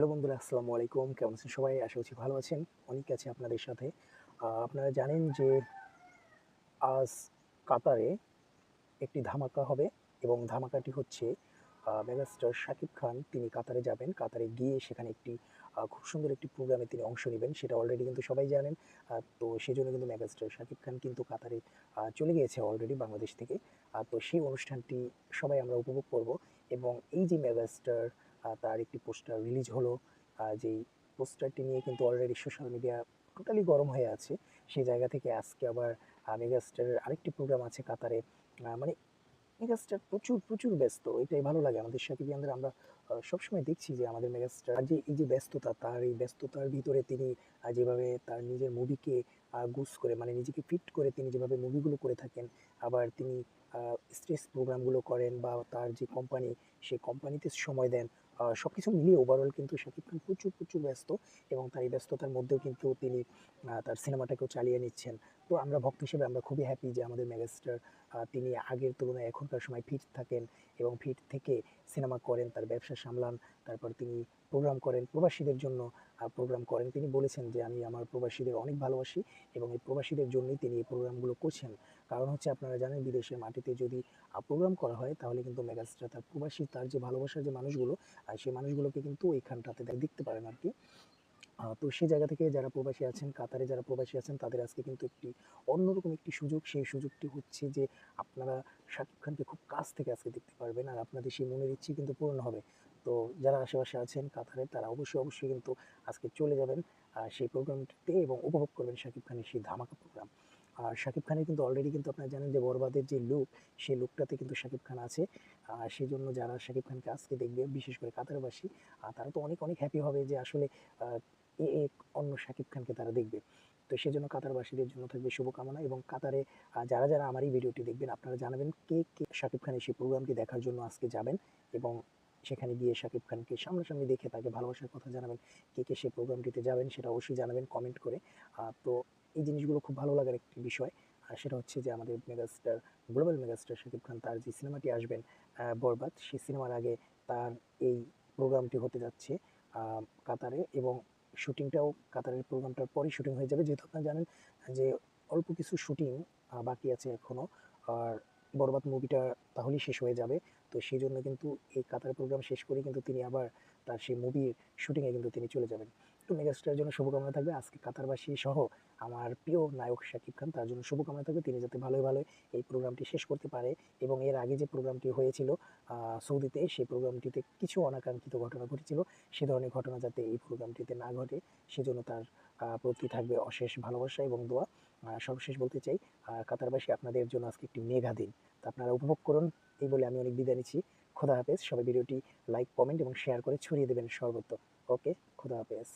Hello বন্ধুরা, আসসালামু আলাইকুম। কেমন আছেন সবাই? আশা করছি ভালো আছেন। অনেক আছি আপনাদের সাথে। আপনারা জানেন যে আজ কাতারে একটি ধামাকা হবে এবং ধামাকাটি হচ্ছে মেগাস্টার শাকিব খান তিনি কাতারে যাবেন। কাতারে গিয়ে সেখানে একটি খুব সুন্দর একটি প্রোগ্রামে তিনি অংশ নিবেন। সেটা অলরেডি কিন্তু সবাই জানেন। তো সেজন্য কিন্তু মেগাস্টার শাকিব খান কিন্তু কাতারে চলে গিয়েছে অলরেডি বাংলাদেশ থেকে। তো সেই অনুষ্ঠানটি সবাই আমরা উপভোগ করব এবং এই যে মেগাস্টার তার একটি পোস্টার রিলিজ হলো। যেই পোস্টারটি নিয়ে কিন্তু অলরেডি সোশ্যাল মিডিয়া টোটালি গরম হয়ে আছে। সেই জায়গা থেকে আজকে আবার মেগাস্টারের আরেকটি প্রোগ্রাম আছে কাতারে। মানে মেগাস্টার প্রচুর ব্যস্ত। এটাই ভালো লাগে আমাদের শাকিবিয়ানদের। আমরা সবসময় দেখছি যে আমাদের মেগাস্টার যে এই যে ব্যস্ততা, তার এই ব্যস্ততার ভিতরে তিনি যেভাবে তার নিজের মুভিকে গুছ করে মানে নিজেকে ফিট করে তিনি যেভাবে মুভিগুলো করে থাকেন, আবার তিনি স্টেজ প্রোগ্রামগুলো করেন বা তার যে কোম্পানি, সেই কোম্পানিতে সময় দেন। সবকিছু মিলিয়ে ওভারঅল কিন্তু শাকিব খান প্রচুর ব্যস্ত এবং তার এই ব্যস্ততার মধ্যেও কিন্তু তিনি তার সিনেমাটাকেও চালিয়ে নিচ্ছেন। তো আমরা ভক্ত হিসেবে আমরা খুবই হ্যাপি যে আমাদের মেগাস্টার তিনি আগের তুলনায় এখনকার সময় ফিট থাকেন এবং ফিট থেকে সিনেমা করেন, তার ব্যবসা সামলান। তারপর তিনি প্রোগ্রাম করেন, প্রবাসীদের জন্য প্রোগ্রাম করেন। তিনি বলেছেন যে আমি আমার প্রবাসীদের অনেক ভালোবাসি এবং এই প্রবাসীদের জন্যই তিনি এই প্রোগ্রামগুলো করছেন। কারণ হচ্ছে আপনারা জানেন বিদেশের মাটিতে যদি প্রোগ্রাম করা হয় তাহলে কিন্তু মেগাস্টার তার প্রবাসী তার যে ভালোবাসার যে মানুষগুলো সেই মানুষগুলোকে কিন্তু এইখানটাতে দেখতে পারেন আর কি। তো সেই জায়গা থেকে যারা প্রবাসী আছেন, কাতারে যারা প্রবাসী আছেন তাদের আজকে কিন্তু একটি অন্যরকম একটি সুযোগ। সেই সুযোগটি হচ্ছে যে আপনারা শাকিব খানকে খুব কাছ থেকে আজকে দেখতে পারবেন আর আপনাদের সেই মনের ইচ্ছে কিন্তু পূরণ হবে। তো যারা আশেপাশে আছেন কাতারে তারা অবশ্যই কিন্তু আজকে চলে যাবেন সেই প্রোগ্রামটিতে এবং উপভোগ করবেন শাকিব খানের সেই ধামাকা প্রোগ্রাম। আর শাকিব খানের কিন্তু অলরেডি কিন্তু আপনারা জানেন যে বরবাদের যে লুক, সেই লুকটাতে কিন্তু শাকিব খান আছে। সেজন্য যারা শাকিব খানকে আজকে দেখবে বিশেষ করে কাতারবাসী তারা তো অনেক হ্যাপি হবে যে আসলে এক অন্য শাকিব খানকে তারা দেখবে। তো সেজন্য কাতারবাসীদের জন্য থাকবে শুভকামনা এবং কাতারে যারা আমার এই ভিডিওটি দেখবেন আপনারা জানাবেন কে শাকিব খানের সেই প্রোগ্রামটি দেখার জন্য আজকে যাবেন এবং সেখানে গিয়ে শাকিব খানকে সামনাসামনি দেখে তাকে ভালোবাসার কথা জানাবেন। কে সেই প্রোগ্রামটিতে যাবেন সেটা অবশ্যই জানাবেন কমেন্ট করে। তো এই জিনিসগুলো খুব ভালো লাগার একটি বিষয়। আর সেটা হচ্ছে যে আমাদের megastar, global megastar Shakib Khan তার যে সিনেমাটি আসবেন বরবাদ, সেই সিনেমার আগে তার এই প্রোগ্রামটি হতে যাচ্ছে কাতারে এবং শুটিংটাও কাতারের প্রোগ্রামটার পরেই শুটিং হয়ে যাবে। যেহেতু আপনারা জানেন যে অল্প কিছু শুটিং বাকি আছে এখনো। আর বরবাদ মুভিটা তাহলেই শেষ হয়ে যাবে। তো সেজন্য কিন্তু এই কাতার প্রোগ্রাম শেষ করে কিন্তু তিনি আবার তার সেই মুভির শুটিংয়ে কিন্তু তিনি চলে যাবেন। তো মেগাস্টারের জন্য শুভকামনা থাকবে আজকে কাতারবাসী সহ আমার প্রিয় নায়ক শাকিব খান তার জন্য শুভকামনা থাকবে। তিনি যাতে ভালোই এই প্রোগ্রামটি শেষ করতে পারে এবং এর আগে যে প্রোগ্রামটি হয়েছিল সৌদিতে, সেই প্রোগ্রামটিতে কিছু অনাকাঙ্ক্ষিত ঘটনা ঘটেছিল। সে ধরনের ঘটনা যাতে এই প্রোগ্রামটিতে না ঘটে সেজন্য তার প্রতি থাকবে অশেষ ভালোবাসা এবং দোয়া। সর্বশেষ বলতে চাই কাতারবাসী আপনাদের জন্য আজকে একটি মেঘা দিন। তো আপনারা উপভোগ করুন এই বলে আমি অনেক বিদায় নিচ্ছি। খোদা হাফেজ। সবাই ভিডিওটি লাইক, কমেন্ট এবং শেয়ার করে ছড়িয়ে দেবেন সর্বত্র। ওকে, খোদা হাফেজ।